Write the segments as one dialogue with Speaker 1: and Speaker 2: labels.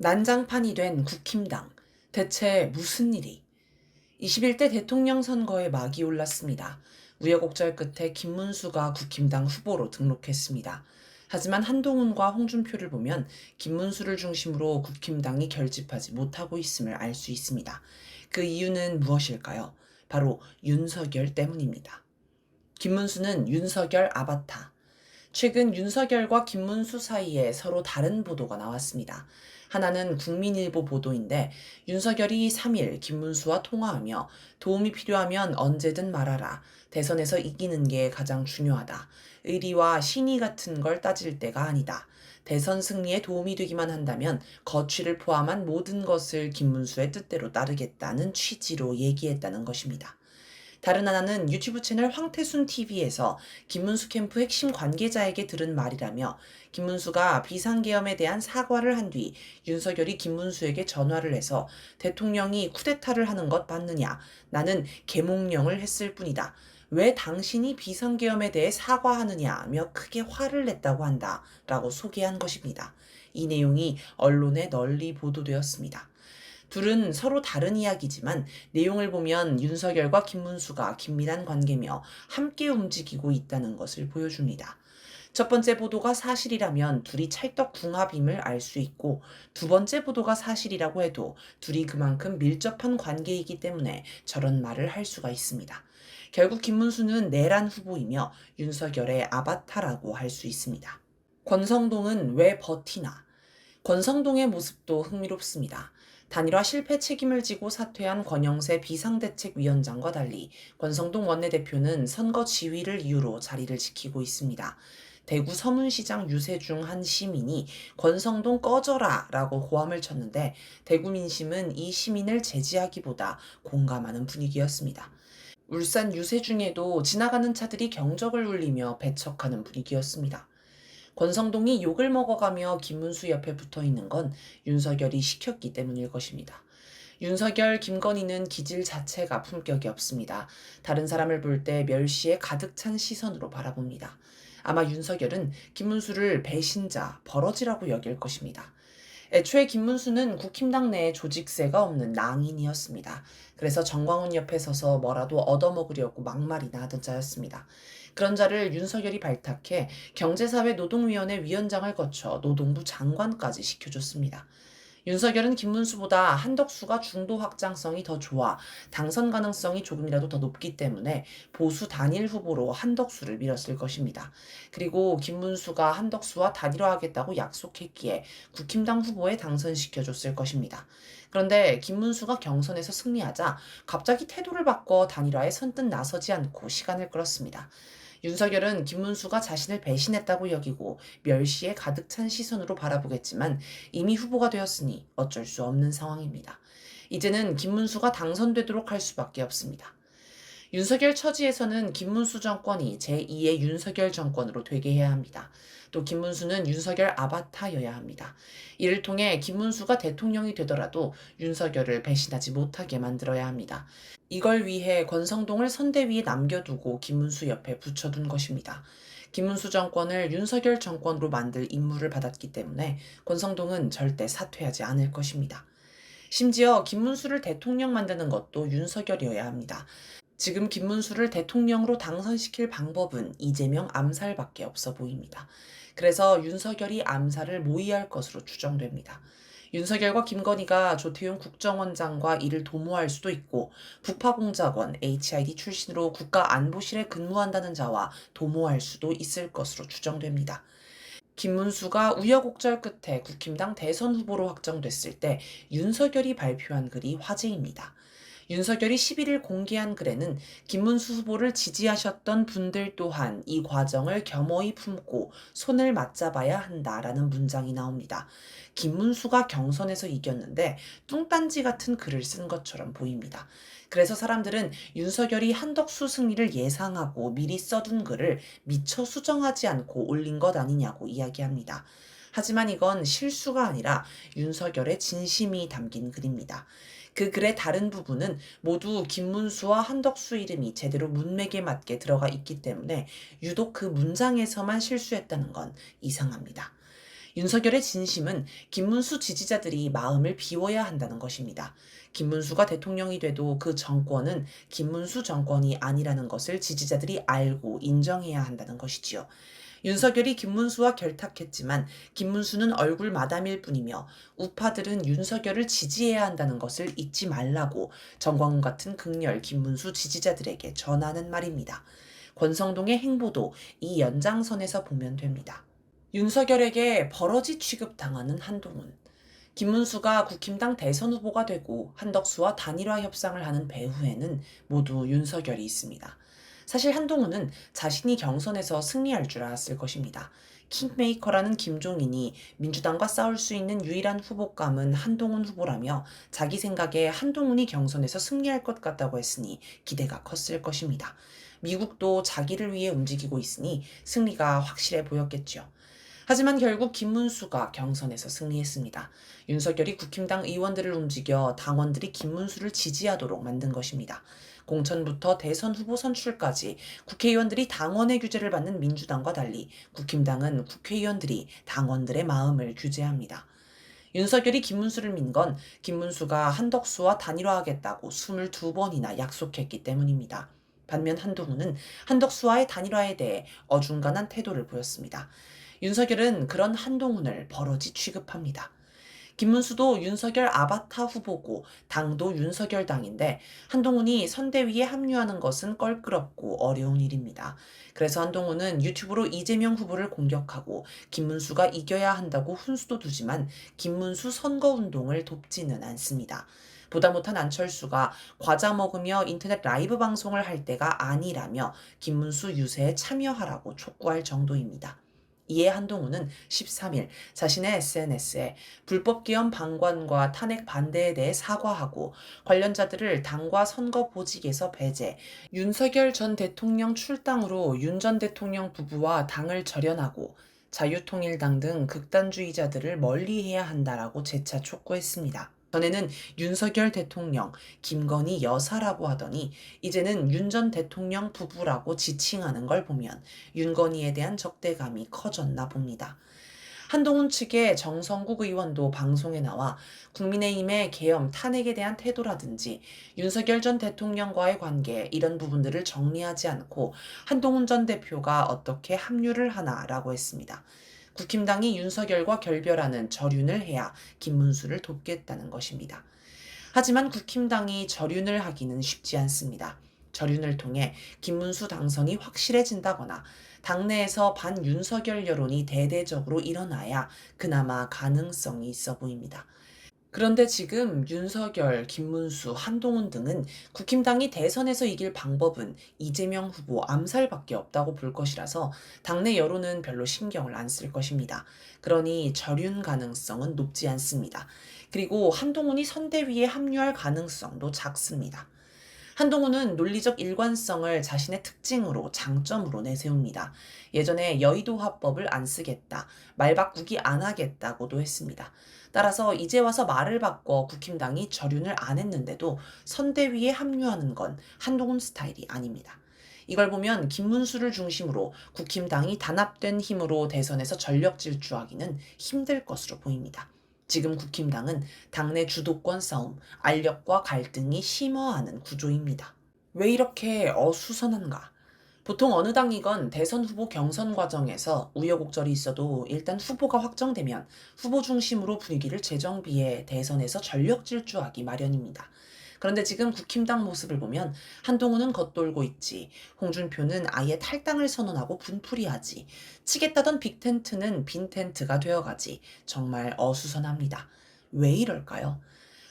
Speaker 1: 난장판이 된 국힘당. 대체 무슨 일이? 21대 대통령 선거에 막이 올랐습니다. 우여곡절 끝에 김문수가 국힘당 후보로 등록했습니다. 하지만 한동훈과 홍준표를 보면 김문수를 중심으로 국힘당이 결집하지 못하고 있음을 알 수 있습니다. 그 이유는 무엇일까요? 바로 윤석열 때문입니다. 김문수는 윤석열 아바타. 최근 윤석열과 김문수 사이에 서로 다른 보도가 나왔습니다. 하나는 국민일보 보도인데 윤석열이 3일 김문수와 통화하며 도움이 필요하면 언제든 말하라. 대선에서 이기는 게 가장 중요하다. 의리와 신의 같은 걸 따질 때가 아니다. 대선 승리에 도움이 되기만 한다면 거취를 포함한 모든 것을 김문수의 뜻대로 따르겠다는 취지로 얘기했다는 것입니다. 다른 하나는 유튜브 채널 황태순 TV에서 김문수 캠프 핵심 관계자에게 들은 말이라며 김문수가 비상계엄에 대한 사과를 한 뒤 윤석열이 김문수에게 전화를 해서 대통령이 쿠데타를 하는 것 봤느냐? 나는 계몽령을 했을 뿐이다. 왜 당신이 비상계엄에 대해 사과하느냐며 크게 화를 냈다고 한다. 라고 소개한 것입니다. 이 내용이 언론에 널리 보도되었습니다. 둘은 서로 다른 이야기지만 내용을 보면 윤석열과 김문수가 긴밀한 관계며 함께 움직이고 있다는 것을 보여줍니다. 첫 번째 보도가 사실이라면 둘이 찰떡궁합임을 알 수 있고 두 번째 보도가 사실이라고 해도 둘이 그만큼 밀접한 관계이기 때문에 저런 말을 할 수가 있습니다. 결국 김문수는 내란 후보이며 윤석열의 아바타라고 할 수 있습니다. 권성동은 왜 버티나? 권성동의 모습도 흥미롭습니다. 단일화 실패 책임을 지고 사퇴한 권영세 비상대책위원장과 달리 권성동 원내대표는 선거 지위를 이유로 자리를 지키고 있습니다. 대구 서문시장 유세중 한 시민이 권성동 꺼져라 라고 고함을 쳤는데 대구 민심은 이 시민을 제지하기보다 공감하는 분위기였습니다. 울산 유세중에도 지나가는 차들이 경적을 울리며 배척하는 분위기였습니다. 권성동이 욕을 먹어가며 김문수 옆에 붙어 있는 건 윤석열이 시켰기 때문일 것입니다. 윤석열, 김건희는 기질 자체가 품격이 없습니다. 다른 사람을 볼 때 멸시에 가득 찬 시선으로 바라봅니다. 아마 윤석열은 김문수를 배신자, 버러지라고 여길 것입니다. 애초에 김문수는 국힘당 내에 조직세가 없는 낭인이었습니다. 그래서 정광훈 옆에 서서 뭐라도 얻어먹으려고 막말이나 하던 자였습니다. 그런 자를 윤석열이 발탁해 경제사회노동위원회 위원장을 거쳐 노동부 장관까지 시켜줬습니다. 윤석열은 김문수보다 한덕수가 중도 확장성이 더 좋아 당선 가능성이 조금이라도 더 높기 때문에 보수 단일 후보로 한덕수를 밀었을 것입니다. 그리고 김문수가 한덕수와 단일화하겠다고 약속했기에 국힘당 후보에 당선시켜줬을 것입니다. 그런데 김문수가 경선에서 승리하자 갑자기 태도를 바꿔 단일화에 선뜻 나서지 않고 시간을 끌었습니다. 윤석열은 김문수가 자신을 배신했다고 여기고 멸시에 가득 찬 시선으로 바라보겠지만 이미 후보가 되었으니 어쩔 수 없는 상황입니다. 이제는 김문수가 당선되도록 할 수밖에 없습니다. 윤석열 처지에서는 김문수 정권이 제2의 윤석열 정권으로 되게 해야 합니다. 또 김문수는 윤석열 아바타여야 합니다. 이를 통해 김문수가 대통령이 되더라도 윤석열을 배신하지 못하게 만들어야 합니다. 이걸 위해 권성동을 선대위에 남겨두고 김문수 옆에 붙여둔 것입니다. 김문수 정권을 윤석열 정권으로 만들 임무를 받았기 때문에 권성동은 절대 사퇴하지 않을 것입니다. 심지어 김문수를 대통령 만드는 것도 윤석열이어야 합니다. 지금 김문수를 대통령으로 당선시킬 방법은 이재명 암살밖에 없어 보입니다. 그래서 윤석열이 암살을 모의할 것으로 추정됩니다. 윤석열과 김건희가 조태용 국정원장과 이를 도모할 수도 있고 북파공작원 HID 출신으로 국가안보실에 근무한다는 자와 도모할 수도 있을 것으로 추정됩니다. 김문수가 우여곡절 끝에 국힘당 대선 후보로 확정됐을 때 윤석열이 발표한 글이 화제입니다. 윤석열이 11일 공개한 글에는 김문수 후보를 지지하셨던 분들 또한 이 과정을 겸허히 품고 손을 맞잡아야 한다라는 문장이 나옵니다. 김문수가 경선에서 이겼는데 뚱딴지 같은 글을 쓴 것처럼 보입니다. 그래서 사람들은 윤석열이 한덕수 승리를 예상하고 미리 써둔 글을 미처 수정하지 않고 올린 것 아니냐고 이야기합니다. 하지만 이건 실수가 아니라 윤석열의 진심이 담긴 글입니다. 그 글의 다른 부분은 모두 김문수와 한덕수 이름이 제대로 문맥에 맞게 들어가 있기 때문에 유독 그 문장에서만 실수했다는 건 이상합니다. 윤석열의 진심은 김문수 지지자들이 마음을 비워야 한다는 것입니다. 김문수가 대통령이 돼도 그 정권은 김문수 정권이 아니라는 것을 지지자들이 알고 인정해야 한다는 것이지요. 윤석열이 김문수와 결탁했지만 김문수는 얼굴 마담일 뿐이며 우파들은 윤석열을 지지해야 한다는 것을 잊지 말라고 정광훈 같은 극렬 김문수 지지자들에게 전하는 말입니다. 권성동의 행보도 이 연장선에서 보면 됩니다. 윤석열에게 버러지 취급당하는 한동훈. 김문수가 국힘당 대선 후보가 되고 한덕수와 단일화 협상을 하는 배후에는 모두 윤석열이 있습니다. 사실 한동훈은 자신이 경선에서 승리할 줄 알았을 것입니다. 킹메이커라는 김종인이 민주당과 싸울 수 있는 유일한 후보감은 한동훈 후보라며 자기 생각에 한동훈이 경선에서 승리할 것 같다고 했으니 기대가 컸을 것입니다. 미국도 자기를 위해 움직이고 있으니 승리가 확실해 보였겠죠. 하지만 결국 김문수가 경선에서 승리했습니다. 윤석열이 국힘당 의원들을 움직여 당원들이 김문수를 지지하도록 만든 것입니다. 공천부터 대선 후보 선출까지 국회의원들이 당원의 규제를 받는 민주당과 달리 국힘당은 국회의원들이 당원들의 마음을 규제합니다. 윤석열이 김문수를 민 건 김문수가 한덕수와 단일화하겠다고 22번이나 약속했기 때문입니다. 반면 한동훈은 한덕수와의 단일화에 대해 어중간한 태도를 보였습니다. 윤석열은 그런 한동훈을 버러지 취급합니다. 김문수도 윤석열 아바타 후보고 당도 윤석열 당인데 한동훈이 선대위에 합류하는 것은 껄끄럽고 어려운 일입니다. 그래서 한동훈은 유튜브로 이재명 후보를 공격하고 김문수가 이겨야 한다고 훈수도 두지만 김문수 선거운동을 돕지는 않습니다. 보다 못한 안철수가 과자 먹으며 인터넷 라이브 방송을 할 때가 아니라며 김문수 유세에 참여하라고 촉구할 정도입니다. 이에 한동훈은 13일 자신의 SNS에 불법 기업 방관과 탄핵 반대에 대해 사과하고 관련자들을 당과 선거 보직에서 배제, 윤석열 전 대통령 출당으로 윤 전 대통령 부부와 당을 절연하고 자유통일당 등 극단주의자들을 멀리해야 한다라고 재차 촉구했습니다. 전에는 윤석열 대통령, 김건희 여사라고 하더니 이제는 윤 전 대통령 부부라고 지칭하는 걸 보면 윤건희에 대한 적대감이 커졌나 봅니다. 한동훈 측의 정성국 의원도 방송에 나와 국민의힘의 계엄 탄핵에 대한 태도라든지 윤석열 전 대통령과의 관계 이런 부분들을 정리하지 않고 한동훈 전 대표가 어떻게 합류를 하나라고 했습니다. 국힘당이 윤석열과 결별하는 절윤을 해야 김문수를 돕겠다는 것입니다. 하지만 국힘당이 절윤을 하기는 쉽지 않습니다. 절윤을 통해 김문수 당선이 확실해진다거나 당내에서 반윤석열 여론이 대대적으로 일어나야 그나마 가능성이 있어 보입니다. 그런데 지금 윤석열, 김문수, 한동훈 등은 국힘당이 대선에서 이길 방법은 이재명 후보 암살밖에 없다고 볼 것이라서 당내 여론은 별로 신경을 안 쓸 것입니다. 그러니 절윤 가능성은 높지 않습니다. 그리고 한동훈이 선대위에 합류할 가능성도 작습니다. 한동훈은 논리적 일관성을 자신의 특징으로 장점으로 내세웁니다. 예전에 여의도 화법을 안 쓰겠다, 말 바꾸기 안 하겠다고도 했습니다. 따라서 이제 와서 말을 바꿔 국힘당이 절윤을 안 했는데도 선대위에 합류하는 건 한동훈 스타일이 아닙니다. 이걸 보면 김문수를 중심으로 국힘당이 단합된 힘으로 대선에서 전력 질주하기는 힘들 것으로 보입니다. 지금 국힘당은 당내 주도권 싸움, 알력과 갈등이 심화하는 구조입니다. 왜 이렇게 어수선한가? 보통 어느 당이건 대선 후보 경선 과정에서 우여곡절이 있어도 일단 후보가 확정되면 후보 중심으로 분위기를 재정비해 대선에서 전력 질주하기 마련입니다. 그런데 지금 국힘당 모습을 보면 한동훈은 겉돌고 있지, 홍준표는 아예 탈당을 선언하고 분풀이하지, 치겠다던 빅텐트는 빈텐트가 되어가지, 정말 어수선합니다. 왜 이럴까요?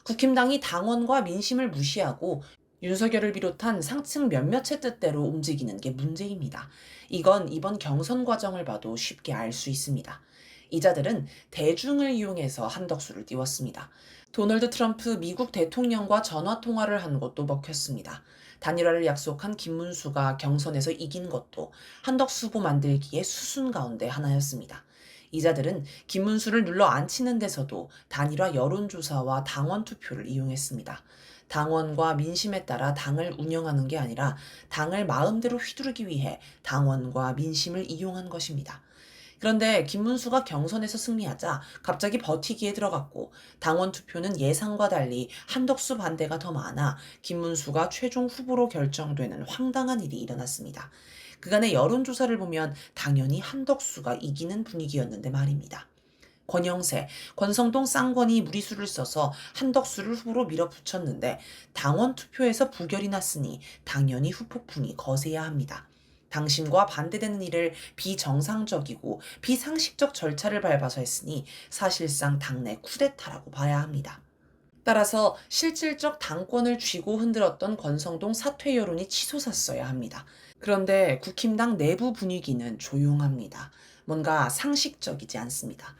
Speaker 1: 국힘당이 당원과 민심을 무시하고 윤석열을 비롯한 상층 몇몇의 뜻대로 움직이는 게 문제입니다. 이건 이번 경선 과정을 봐도 쉽게 알 수 있습니다. 이 자들은 대중을 이용해서 한덕수를 띄웠습니다. 도널드 트럼프 미국 대통령과 전화 통화를 한 것도 먹혔습니다. 단일화를 약속한 김문수가 경선에서 이긴 것도 한덕수 후보 만들기의 수순 가운데 하나였습니다. 이 자들은 김문수를 눌러 앉히는 데서도 단일화 여론조사와 당원 투표를 이용했습니다. 당원과 민심에 따라 당을 운영하는 게 아니라 당을 마음대로 휘두르기 위해 당원과 민심을 이용한 것입니다. 그런데 김문수가 경선에서 승리하자 갑자기 버티기에 들어갔고 당원 투표는 예상과 달리 한덕수 반대가 더 많아 김문수가 최종 후보로 결정되는 황당한 일이 일어났습니다. 그간의 여론조사를 보면 당연히 한덕수가 이기는 분위기였는데 말입니다. 권영세, 권성동 쌍권이 무리수를 써서 한덕수를 후보로 밀어붙였는데 당원 투표에서 부결이 났으니 당연히 후폭풍이 거세야 합니다. 당심과 반대되는 일을 비정상적이고 비상식적 절차를 밟아서 했으니 사실상 당내 쿠데타라고 봐야 합니다. 따라서 실질적 당권을 쥐고 흔들었던 권성동 사퇴 여론이 치솟았어야 합니다. 그런데 국힘당 내부 분위기는 조용합니다. 뭔가 상식적이지 않습니다.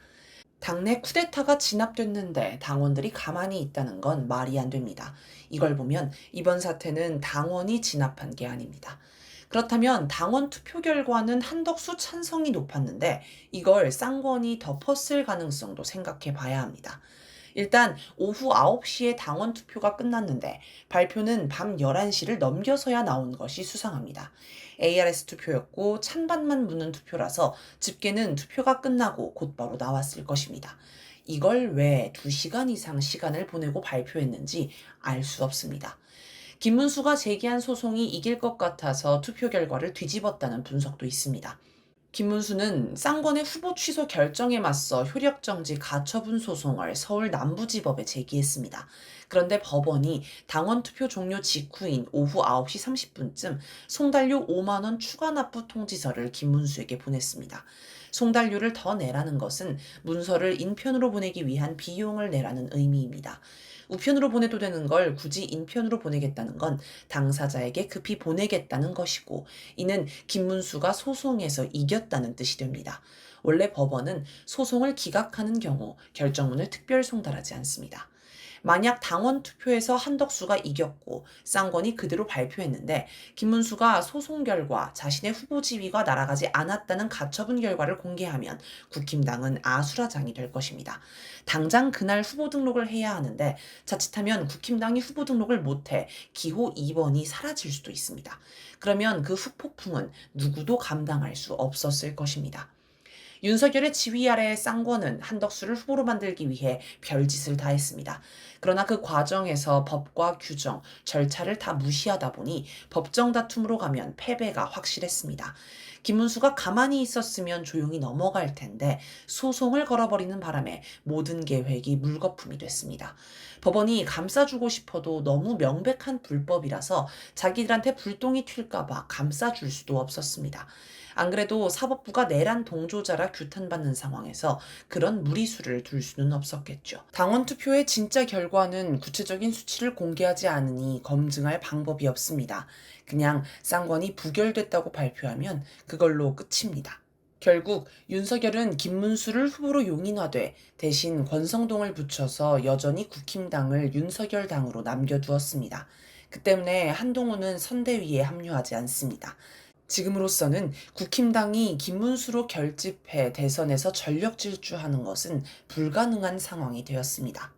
Speaker 1: 당내 쿠데타가 진압됐는데 당원들이 가만히 있다는 건 말이 안 됩니다. 이걸 보면 이번 사태는 당원이 진압한 게 아닙니다. 그렇다면 당원 투표 결과는 한덕수 찬성이 높았는데 이걸 쌍권이 덮었을 가능성도 생각해 봐야 합니다. 일단 오후 9시에 당원 투표가 끝났는데 발표는 밤 11시를 넘겨서야 나온 것이 수상합니다. ARS 투표였고 찬반만 묻는 투표라서 집계는 투표가 끝나고 곧바로 나왔을 것입니다. 이걸 왜 2시간 이상 시간을 보내고 발표했는지 알 수 없습니다. 김문수가 제기한 소송이 이길 것 같아서 투표 결과를 뒤집었다는 분석도 있습니다. 김문수는 쌍권의 후보 취소 결정에 맞서 효력정지 가처분 소송을 서울 남부지법에 제기했습니다. 그런데 법원이 당원 투표 종료 직후인 오후 9시 30분쯤 송달료 5만 원 추가 납부 통지서를 김문수에게 보냈습니다. 송달료를 더 내라는 것은 문서를 인편으로 보내기 위한 비용을 내라는 의미입니다. 우편으로 보내도 되는 걸 굳이 인편으로 보내겠다는 건 당사자에게 급히 보내겠다는 것이고 이는 김문수가 소송에서 이겼다는 뜻이 됩니다. 원래 법원은 소송을 기각하는 경우 결정문을 특별 송달하지 않습니다. 만약 당원 투표에서 한덕수가 이겼고 쌍권이 그대로 발표했는데 김문수가 소송 결과 자신의 후보 지위가 날아가지 않았다는 가처분 결과를 공개하면 국힘당은 아수라장이 될 것입니다. 당장 그날 후보 등록을 해야 하는데 자칫하면 국힘당이 후보 등록을 못해 기호 2번이 사라질 수도 있습니다. 그러면 그 후폭풍은 누구도 감당할 수 없었을 것입니다. 윤석열의 지휘 아래 쌍권은 한덕수를 후보로 만들기 위해 별짓을 다 했습니다. 그러나 그 과정에서 법과 규정, 절차를 다 무시하다 보니 법정 다툼으로 가면 패배가 확실했습니다. 김문수가 가만히 있었으면 조용히 넘어갈 텐데 소송을 걸어버리는 바람에 모든 계획이 물거품이 됐습니다. 법원이 감싸주고 싶어도 너무 명백한 불법이라서 자기들한테 불똥이 튈까봐 감싸줄 수도 없었습니다. 안 그래도 사법부가 내란 동조자라 규탄받는 상황에서 그런 무리수를 둘 수는 없었겠죠. 당원 투표의 진짜 결과는 구체적인 수치를 공개하지 않으니 검증할 방법이 없습니다. 그냥 쌍권이 부결됐다고 발표하면 그걸로 끝입니다. 결국 윤석열은 김문수를 후보로 용인하되 대신 권성동을 붙여서 여전히 국힘당을 윤석열 당으로 남겨두었습니다. 그 때문에 한동훈은 선대위에 합류하지 않습니다. 지금으로서는 국힘당이 김문수로 결집해 대선에서 전력 질주하는 것은 불가능한 상황이 되었습니다.